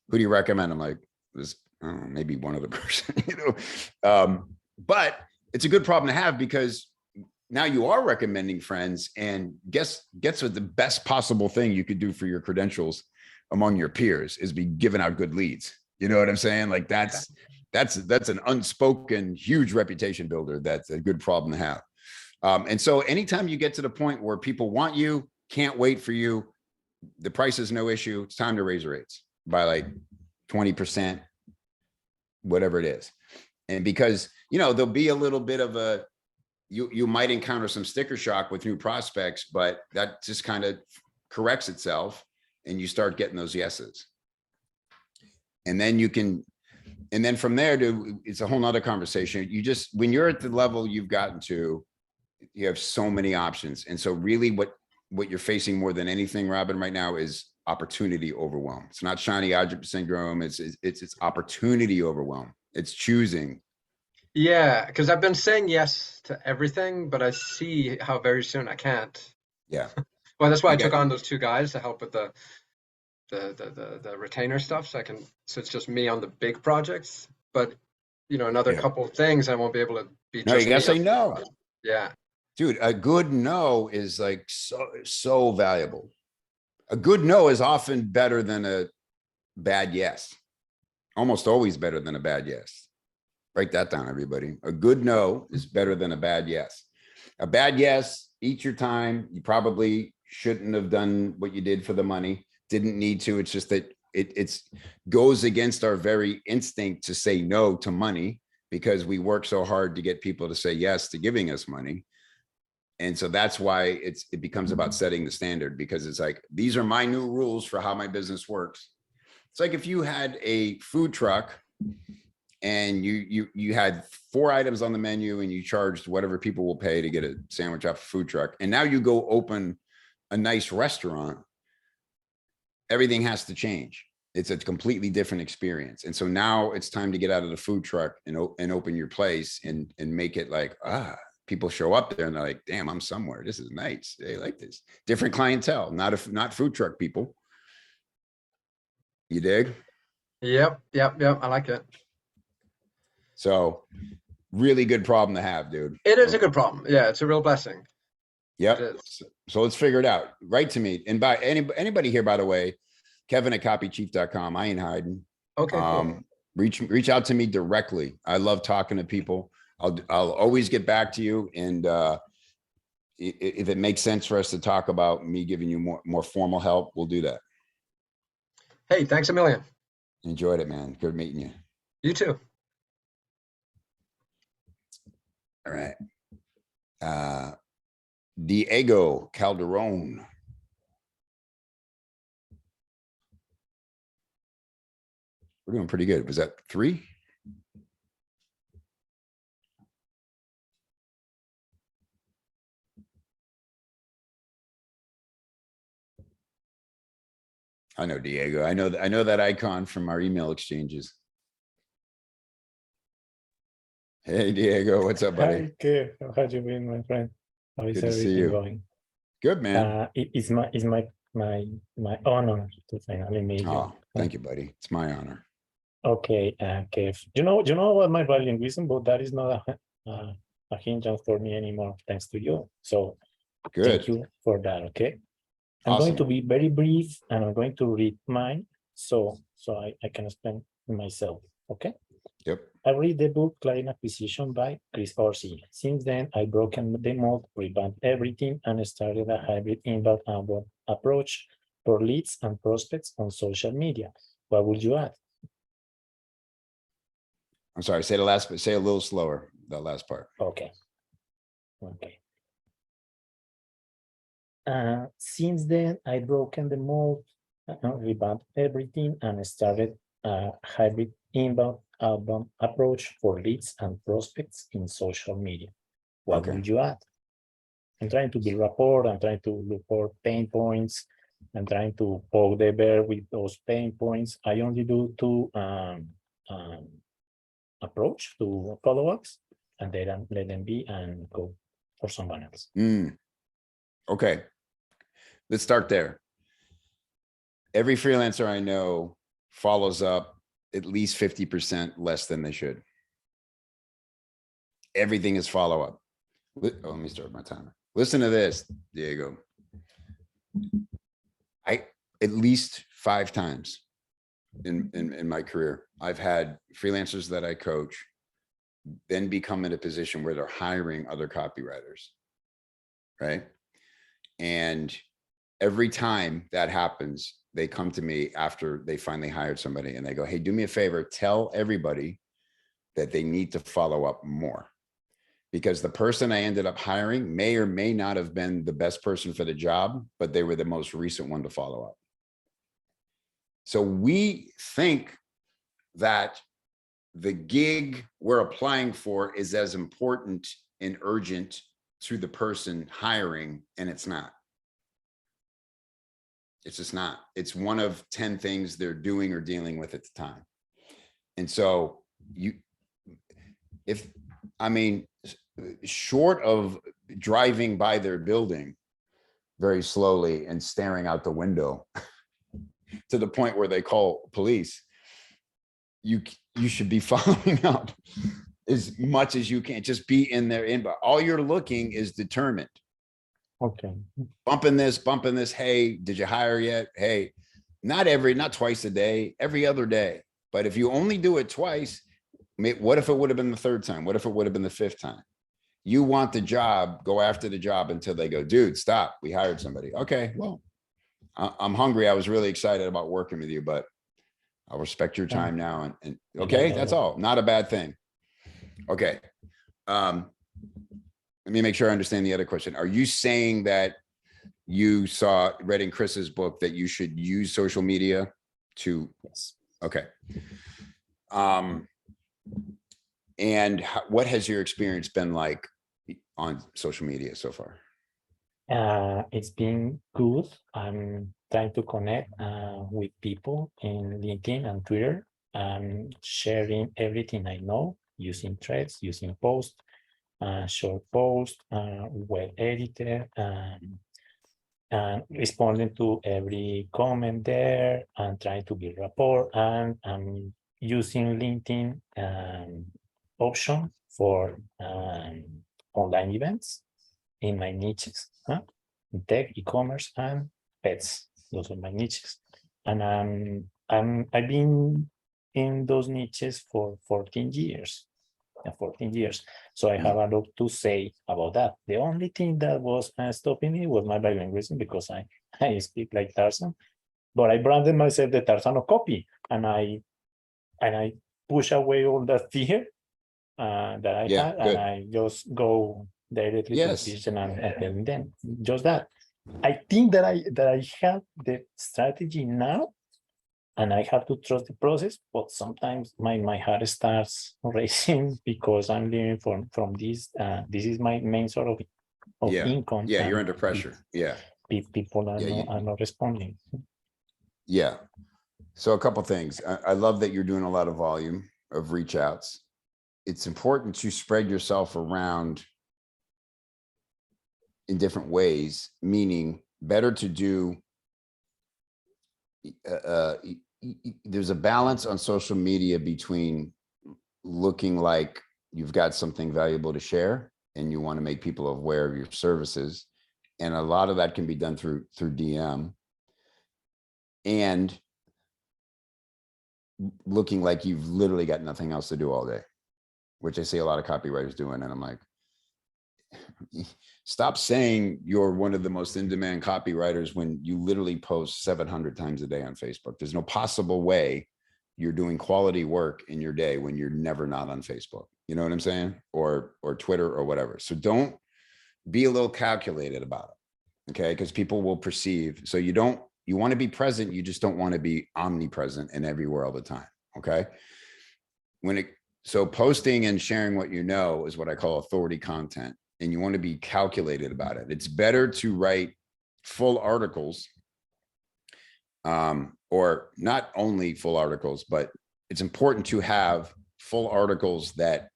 Who do you recommend? I'm like, this, maybe one other person, but it's a good problem to have, because now you are recommending friends, and guess what the best possible thing you could do for your credentials among your peers is be giving out good leads. You know what I'm saying? Like that's an unspoken huge reputation builder. That's a good problem to have. And so anytime you get to the point where people want you, can't wait for you, the price is no issue. It's time to raise rates by like 20%, whatever it is. And because, there'll be a little bit of a, you might encounter some sticker shock with new prospects, but that just kind of corrects itself and you start getting those yeses. And then and then from there, it's a whole nother conversation. When you're at the level you've gotten to, you have so many options. And so really what you're facing more than anything, Robin, right now is opportunity overwhelm. It's not shiny object syndrome. It's opportunity overwhelm. It's choosing. Yeah, because I've been saying yes to everything, but I see how very soon I can't. Yeah. Well, that's why I took on those 2 guys to help with the retainer stuff. So it's just me on the big projects, but another couple of things I won't be able to be. No, you gotta say no. Yeah. Dude, a good no is like so valuable. A good no is often better than a bad yes. Almost always better than a bad yes. Write that down, everybody. A good no is better than a bad yes. A bad yes, eat your time. You probably shouldn't have done what you did for the money. Didn't need to. It's just that it goes against our very instinct to say no to money, because we work so hard to get people to say yes to giving us money. And so that's why it becomes about setting the standard, because it's like, these are my new rules for how my business works. It's like if you had a food truck and you had 4 items on the menu and you charged whatever people will pay to get a sandwich off a food truck, and now you go open a nice restaurant, everything has to change. It's a completely different experience. And so now it's time to get out of the food truck and open your place and make it like, people show up there and they're like, damn, I'm somewhere. This is nice. They like this. Different clientele, not food truck people. You dig? Yep. I like it. So really good problem to have, dude. It is a good problem. Yeah, it's a real blessing. Yep. So let's figure it out. Write to me. And by anybody here, by the way, Kevin@copychief.com. I ain't hiding. Okay. Cool. Reach out to me directly. I love talking to people. I'll always get back to you. And if it makes sense for us to talk about me giving you more formal help, we'll do that. Hey, thanks a million. Enjoyed it, man. Good meeting you. You too. All right. Diego Calderon. We're doing pretty good. Was that 3? I know Diego. I know that icon from our email exchanges. Hey Diego, what's up, buddy? Hi, Kev. How have you been, my friend? How is Good to see everything you. going? Good, man. It's my honor to finally meet you. Oh, thank you, buddy. It's my honor. Okay, Kev. You know what my bilingualism, but that is not a hindrance for me anymore, thanks to you. So Good. thank you for that. Okay. I'm Awesome. going to be very brief, and I'm going to read mine, so I can explain myself. Okay. Yep. I read the book Client Acquisition by Chris Orsi. Since then, I've broken the mold, revamped everything, and started a hybrid inbound-outbound approach for leads and prospects on social media. What would you add? I'm sorry. Say a little slower. That last part. Okay. Okay. Since then, I've broken the mold, revamped everything, and started a hybrid inbound outbound approach for leads and prospects in social media. What would you add? I'm trying to build rapport. I'm trying to look for pain points. I'm trying to poke the bear with those pain points. I only do two approach to follow-ups, and then let them be and go for someone else. Okay, let's start there. Every freelancer I know follows up at least 50% less than they should. Everything is follow-up. Oh, let me start my timer. Listen to this, Diego. At least 5 times in my career, I've had freelancers that I coach then become in a position where they're hiring other copywriters, right? And every time that happens, they come to me after they finally hired somebody and they go, hey, do me a favor, tell everybody that they need to follow up more. Because the person I ended up hiring may or may not have been the best person for the job, but they were the most recent one to follow up. So we think that the gig we're applying for is as important and urgent to the person hiring, and it's not. It's just not. It's one of 10 things they're doing or dealing with at the time. And so short of driving by their building very slowly and staring out the window to the point where they call police, you should be following up as much as you can. Just be in their inbox. All you're looking is determined. Okay. Bumping this. Hey, did you hire yet? Hey, not twice a day, every other day. But if you only do it twice, what if it would have been the 3rd time? What if it would have been the 5th time? You want the job, go after the job until they go, dude, stop. We hired somebody. Okay, well, I'm hungry. I was really excited about working with you, but I'll respect your time now. And okay, that's all. Not a bad thing. Okay. Let me make sure I understand the other question. Are you saying that you read in Chris's book that you should use social media to? Yes. Okay. And what has your experience been like on social media so far? It's been good. I'm trying to connect with people in LinkedIn and Twitter. I'm sharing everything I know using threads, using posts, short posts, well edited, and responding to every comment there and trying to build rapport. And I'm using LinkedIn option for online events in my niches, tech, e-commerce, and pets. Those are my niches, and I've been in those niches for 14 years. 14 years. So I have a lot to say about that. The only thing that was stopping me was my bilingualism, because I speak like Tarzan, but I branded myself the Tarzan of copy, and I push away all that fear that I had, and I just go directly to the vision and tell them just that. I think that I have the strategy now, and I have to trust the process, but sometimes my heart starts racing because I'm living from this. This is my main sort of income. Yeah, you're under pressure. Yeah. People are not responding. Yeah. So a couple things. I love that you're doing a lot of volume of reach outs. It's important to spread yourself around in different ways, meaning better to do. There's a balance on social media between looking like you've got something valuable to share and you want to make people aware of your services. And a lot of that can be done through DM, and looking like you've literally got nothing else to do all day, which I see a lot of copywriters doing. And I'm like, stop saying you're one of the most in-demand copywriters when you literally post 700 times a day on Facebook. There's no possible way you're doing quality work in your day when you're never not on Facebook. You know what I'm saying? Or Twitter or whatever. So don't be a little calculated about it. Okay. Because people will perceive. So you want to be present. You just don't want to be omnipresent and everywhere all the time. Okay. So posting and sharing what you know is what I call authority content. And you want to be calculated about it. It's better to write full articles, or not only full articles, but it's important to have full articles that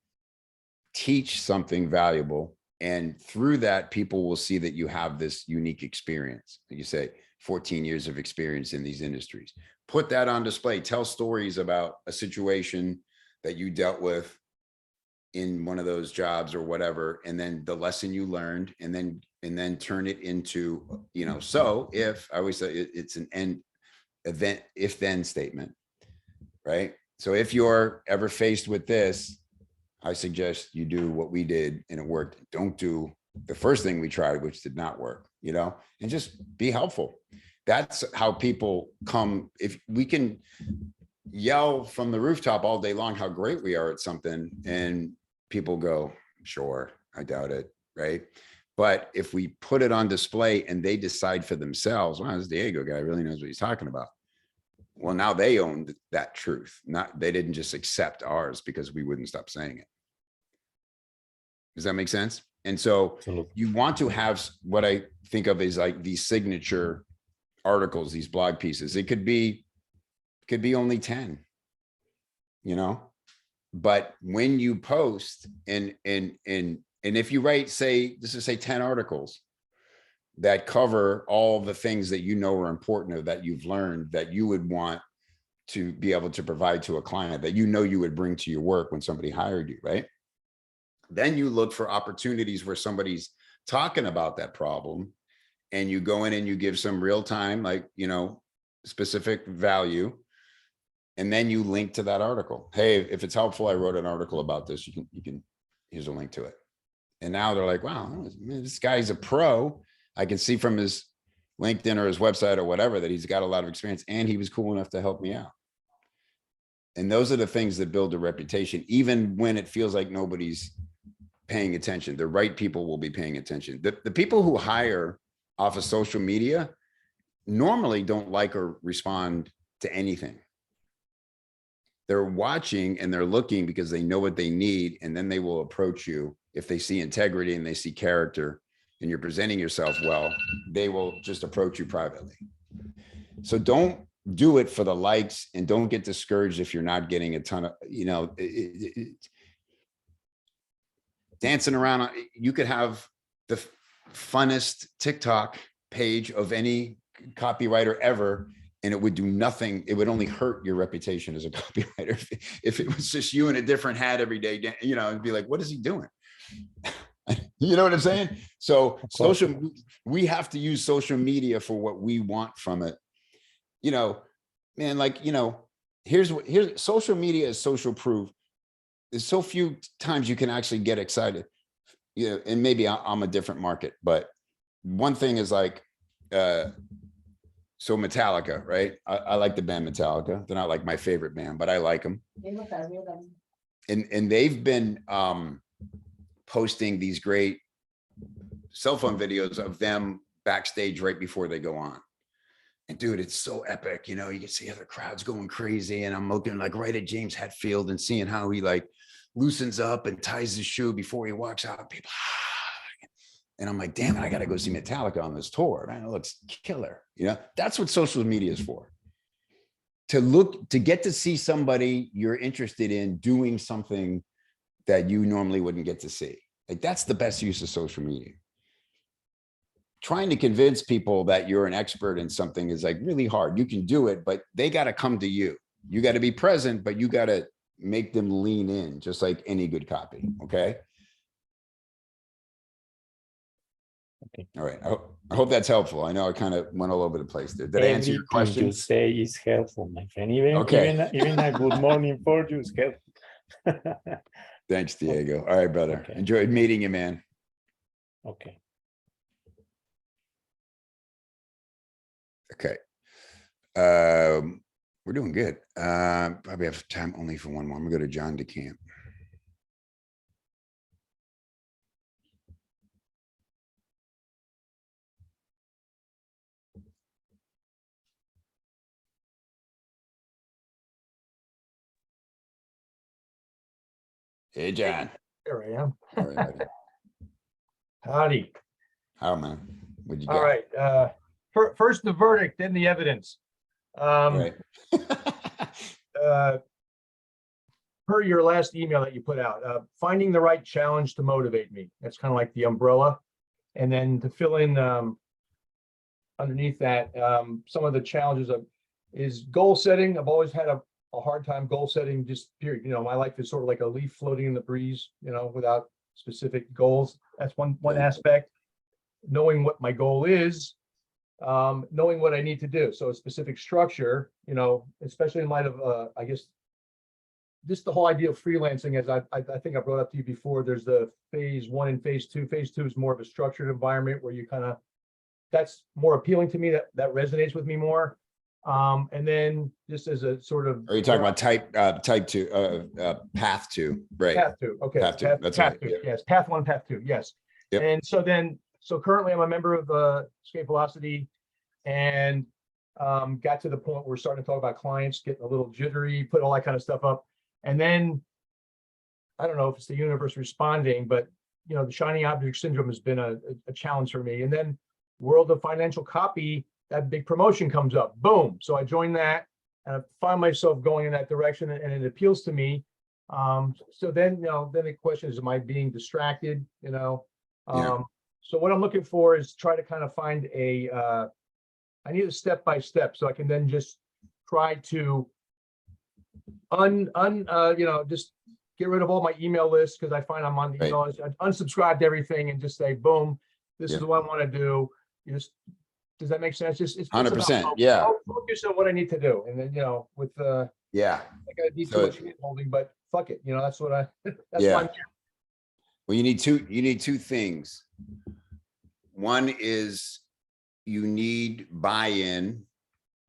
teach something valuable. And through that, people will see that you have this unique experience. Like you say, 14 years of experience in these industries. Put that on display. Tell stories about a situation that you dealt with in one of those jobs or whatever, and then the lesson you learned, and then turn it into, so if I always say it's an event if then statement, right? So if you're ever faced with this, I suggest you do what we did and it worked. Don't do the first thing we tried, which did not work, and just be helpful. That's how people come. If we can yell from the rooftop all day long how great we are at something, and people go, sure, I doubt it, right? But if we put it on display and they decide for themselves, wow, this Diego guy really knows what he's talking about. Well, now they own that truth. They didn't just accept ours because we wouldn't stop saying it. Does that make sense? And so you want to have what I think of as like these signature articles, these blog pieces. It could be only 10, but when you post and if you write, say 10 articles that cover all the things that are important or that you've learned that you would want to be able to provide to a client that you would bring to your work when somebody hired you, right? Then you look for opportunities where somebody's talking about that problem, and you go in and you give some real time, like, specific value. And then you link to that article. Hey, if it's helpful, I wrote an article about this. You can, here's a link to it. And now they're like, wow, man, this guy's a pro. I can see from his LinkedIn or his website or whatever that he's got a lot of experience, and he was cool enough to help me out. And those are the things that build a reputation, even when it feels like nobody's paying attention. The right people will be paying attention. The people who hire off of social media normally don't like or respond to anything. They're watching and they're looking because they know what they need, and then they will approach you if they see integrity and they see character and you're presenting yourself well. They will just approach you privately. So don't do it for the likes, and don't get discouraged if you're not getting a ton of, dancing around. You could have the funnest TikTok page of any copywriter ever, and it would do nothing. It would only hurt your reputation as a copywriter if it was just you in a different hat every day, and be like, what is he doing? You know what I'm saying? So we have to use social media for what we want from it. Here's social media is social proof. There's so few times you can actually get excited, and maybe I'm a different market, but one thing is like, so Metallica, right? I like the band Metallica. They're not like my favorite band, but I like them. And they've been posting these great cell phone videos of them backstage right before they go on. And dude, it's so epic. You can see other crowds going crazy. And I'm looking like right at James Hetfield and seeing how he like loosens up and ties his shoe before he walks out. People, and I'm like, damn it, I got to go see Metallica on this tour. Man, it looks killer. That's what social media is for. To get to see somebody you're interested in doing something that you normally wouldn't get to see. Like, that's the best use of social media. Trying to convince people that you're an expert in something is like really hard. You can do it, but they got to come to you. You got to be present, but you got to make them lean in, just like any good copy. Okay. Okay. All right. I hope that's helpful. I know I kind of went all over the place there. Did I answer your question? You say is helpful, my friend. Even a good morning for you is helpful. Thanks, Diego. All right, brother. Okay. Enjoyed meeting you, man. Okay. Okay. We're doing good. Probably have time only for one more. I'm gonna go to John DeCamp. Hey, John. Here I am. All right, buddy. Howdy. How, man? What you All got? right. First the verdict, then the evidence. All right. Per your last email that you put out, finding the right challenge to motivate me. That's kind of like the umbrella. And then to fill in underneath that, some of the challenges is goal setting. I've always had a hard time goal setting, just period. You know, my life is sort of like a leaf floating in the breeze, you know, without specific goals. That's one aspect. Knowing what my goal is, knowing what I need to do. So a specific structure, you know, especially in light of, I guess, just the whole idea of freelancing, as I think I brought up to you before, there's the phase 1 and phase 2. Phase 2 is more of a structured environment where you kind of, that's more appealing to me. That resonates with me more. And then just as a sort of. Are you talking about type 2, path 2, right? Path 2, okay. Path 2, that's path right. 2, yes. Path 1, path 2, yes. Yep. And so currently I'm a member of Escape Velocity, and got to the point where we're starting to talk about clients, getting a little jittery, put all that kind of stuff up. And then, I don't know if it's the universe responding, but you know, the shiny object syndrome has been a challenge for me. And then World of Financial Copy, that big promotion comes up, boom. So I joined that, and I find myself going in that direction, and it appeals to me. So then, you know, then the question is, am I being distracted? You know, Yeah. so what I'm looking for is try to kind of find I need a step-by-step, so I can then just try to you know, just get rid of all my email list, because I find I'm on the email list. I unsubscribe to everything and just say, boom, this is what I want to do. Does that make sense? It's 100%. Yeah. I'll focus on what I need to do, and then, you know, with Yeah. I gotta be too much hand holding, but fuck it, you know, that's what that's Yeah. why I'm here. Well, you need two things. One is you need buy-in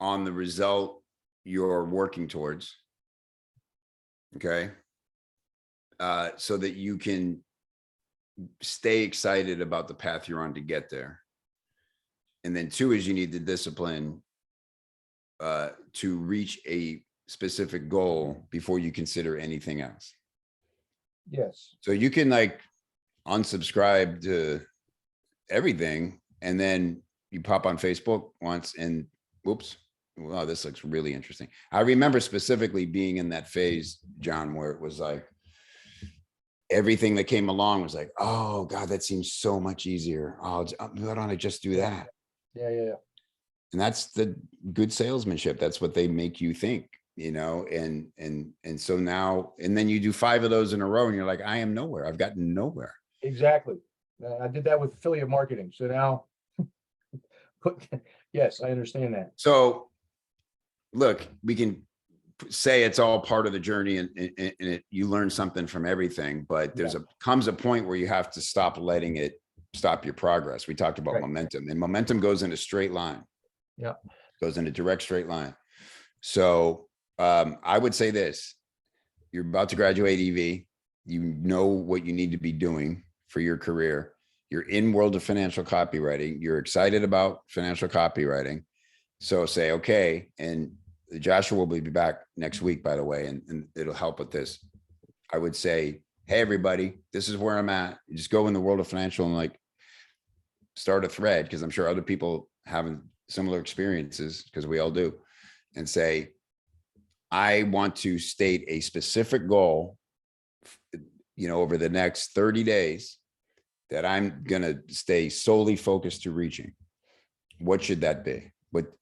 on the result you're working towards. Okay. So that you can stay excited about the path you're on to get there. And then 2 is you need the discipline to reach a specific goal before you consider anything else. Yes. So you can like unsubscribe to everything, and then you pop on Facebook once and whoops, wow, this looks really interesting. I remember specifically being in that phase, John, where it was like everything that came along was like, oh God, that seems so much easier. Oh, why don't I just do that? Yeah. And that's the good salesmanship. That's what they make you think, you know, and so now, and then you do 5 of those in a row and you're like, I am nowhere. I've gotten nowhere. Exactly. I did that with affiliate marketing. So now, yes, I understand that. So look, we can say it's all part of the journey, and you learn something from everything, but there's comes a point where you have to stop letting it stop your progress. We talked about momentum, and momentum goes in a straight line. Yeah. Goes in a direct straight line. So I would say this: you're about to graduate EV. You know what you need to be doing for your career. You're in world of financial copywriting. You're excited about financial copywriting. So say, okay, and Joshua will be back next week, by the way, and it'll help with this. I would say, hey, everybody, this is where I'm at. You just go in the world of financial and like start a thread, because I'm sure other people having similar experiences, because we all do, and say, I want to state a specific goal, you know, over the next 30 days that I'm going to stay solely focused to reaching. What should that be?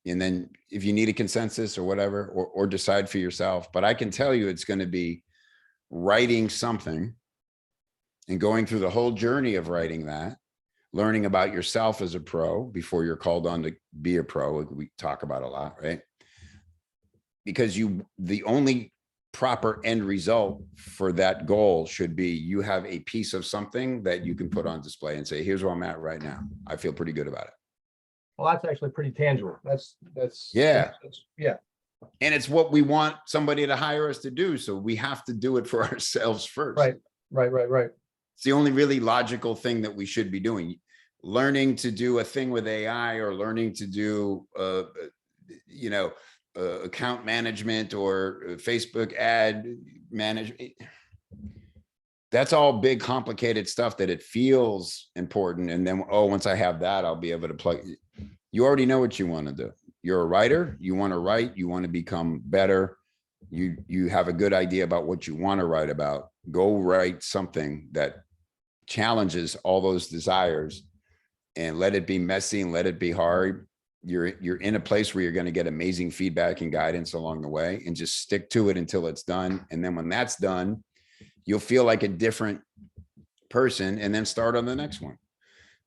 And then if you need a consensus or whatever, or decide for yourself, but I can tell you it's going to be writing something and going through the whole journey of writing that, learning about yourself as a pro before you're called on to be a pro. We talk about a lot, right? Because the only proper end result for that goal should be you have a piece of something that you can put on display and say, here's where I'm at right now. I feel pretty good about it. Well, that's actually pretty tangible. That's yeah. Yeah. And it's what we want somebody to hire us to do. So we have to do it for ourselves first. Right. It's the only really logical thing that we should be doing. Learning to do a thing with AI, or learning to do, account management or Facebook ad management. that's all big, complicated stuff that it feels important. And then, oh, once I have that, I'll be able to plug. You already know what you want to do. You're a writer. You want to write. You want to become better. You have a good idea about what you want to write about. Go write something that challenges all those desires, and let it be messy and let it be hard. You're in a place where you're going to get amazing feedback and guidance along the way, and just stick to it until it's done. And then when that's done, you'll feel like a different person, and then start on the next one.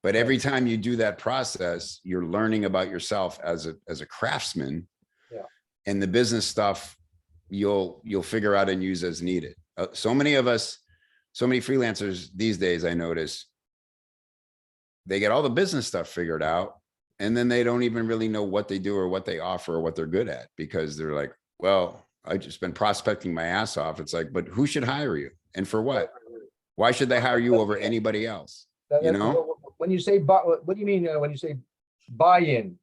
But every time you do that process, you're learning about yourself as a craftsman. Yeah. And the business stuff you'll figure out and use as needed. So many of us, so many freelancers these days, I notice they get all the business stuff figured out, and then they don't even really know what they do or what they offer or what they're good at, because they're like, well, I've just been prospecting my ass off. It's like, but who should hire you and for what? Why should they hire you over anybody else? You know, when you say, what do you mean when you say buy-in?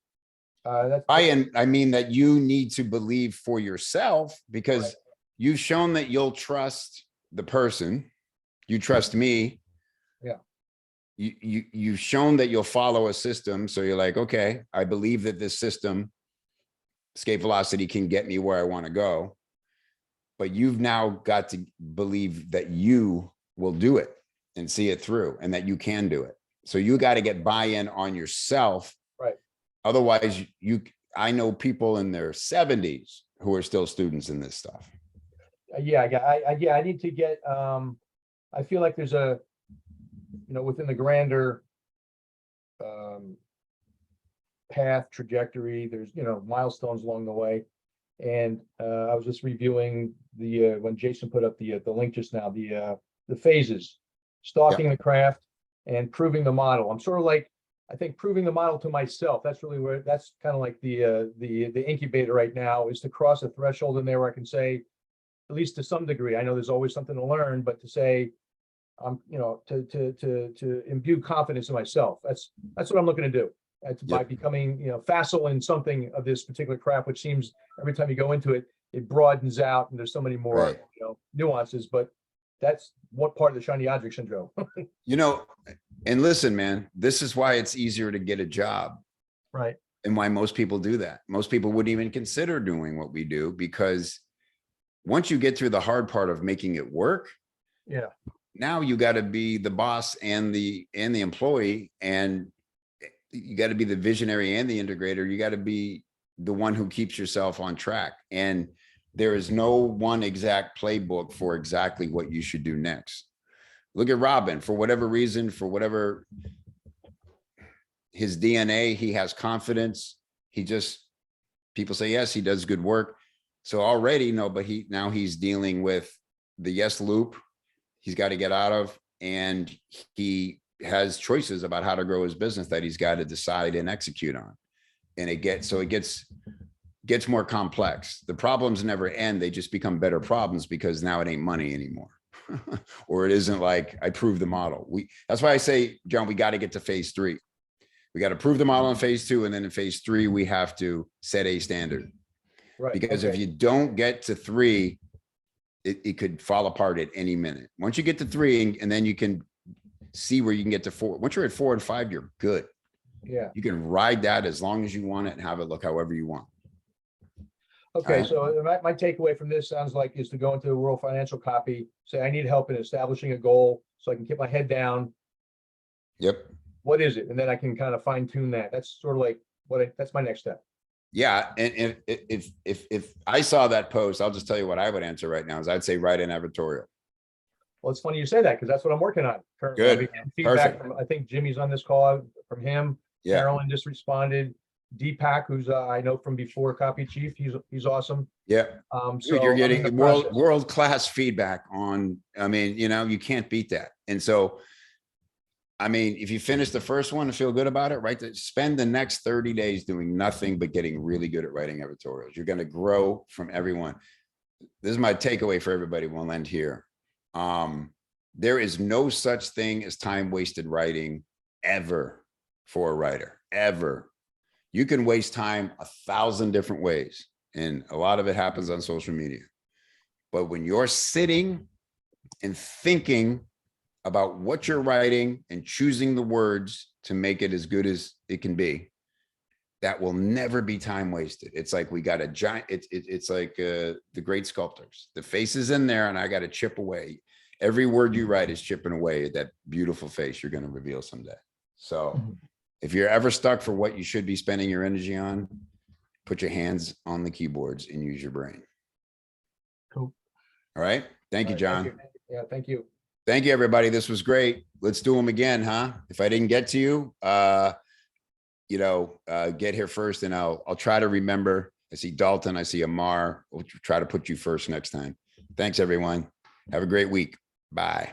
Buy-in, I mean that you need to believe for yourself, because you've shown that you'll trust the person. You trust me. Yeah. You've shown that you'll follow a system. So you're like, okay, I believe that this system, escape velocity, can get me where I want to go. But you've now got to believe that you will do it and see it through, and that you can do it. So you got to get buy-in on yourself. Right. Otherwise, I know people in their 70s who are still students in this stuff. I need to get, I feel like there's a, within the grander path trajectory, there's, milestones along the way. And I was just reviewing when Jason put up the link just now, the phases, stalking the craft and proving the model. I'm sort of like, I think proving the model to myself, that's really where, that's kind of like the incubator right now, is to cross a threshold in there where I can say, at least to some degree, I know there's always something to learn, but to say, to imbue confidence in myself. That's what I'm looking to do. By becoming, facile in something of this particular craft, which seems every time you go into it, it broadens out and there's so many more, nuances, but that's what part of the shiny object syndrome. And listen, man, this is why it's easier to get a job. Right. And why most people do that. Most people wouldn't even consider doing what we do, because once you get through the hard part of making it work, now you got to be the boss and the employee, and you got to be the visionary and the integrator. You got to be the one who keeps yourself on track. And there is no one exact playbook for exactly what you should do next. Look at Robin. For whatever reason, for whatever his DNA, he has confidence. People say, yes, he does good work. So already, but now he's dealing with the yes loop he's got to get out of, and he has choices about how to grow his business that he's got to decide and execute on. And it gets more complex. The problems never end. They just become better problems, because now it ain't money anymore. Or it isn't like I proved the model. That's why I say, John, we got to get to phase 3. We got to prove the model in phase 2. And then in phase 3, we have to set a standard. Right. Because if you don't get to 3, it could fall apart at any minute. Once you get to 3, and then you can see where you can get to 4. Once you're at 4 and 5, you're good. Yeah. You can ride that as long as you want it and have it look however you want. Okay, so my takeaway from this sounds like is to go into World Financial Copy, say I need help in establishing a goal so I can keep my head down. Yep. What is it? And then I can kind of fine tune that. That's sort of like that's my next step. Yeah, and if I saw that post, I'll just tell you what I would answer right now is I'd say write an editorial. Well, it's funny you say that, because that's what I'm working on currently. Good. Feedback from, I think Jimmy's on this call, from him. Yeah. Carolyn just responded. Deepak, who's I know from before Copy Chief, he's awesome. Yeah. So you're getting world-class feedback on, you can't beat that. And so, if you finish the first one and feel good about it, right, spend the next 30 days doing nothing but getting really good at writing editorials. You're going to grow from everyone. This is my takeaway for everybody. We'll end here. There is no such thing as time wasted writing ever for a writer, ever. You can waste time 1,000 different ways, and a lot of it happens on social media. But when you're sitting and thinking about what you're writing and choosing the words to make it as good as it can be, that will never be time wasted. It's like we got a giant, it's like the great sculptors. The face is in there and I got to chip away. Every word you write is chipping away at that beautiful face you're going to reveal someday. So if you're ever stuck for what you should be spending your energy on, put your hands on the keyboards and use your brain. Cool. All right. Thank you, John. Thank you. Yeah, thank you. Thank you, everybody. This was great. Let's do them again, huh? If I didn't get to you, get here first and I'll try to remember. I see Dalton, I see Amar. We'll try to put you first next time. Thanks, everyone. Have a great week. Bye.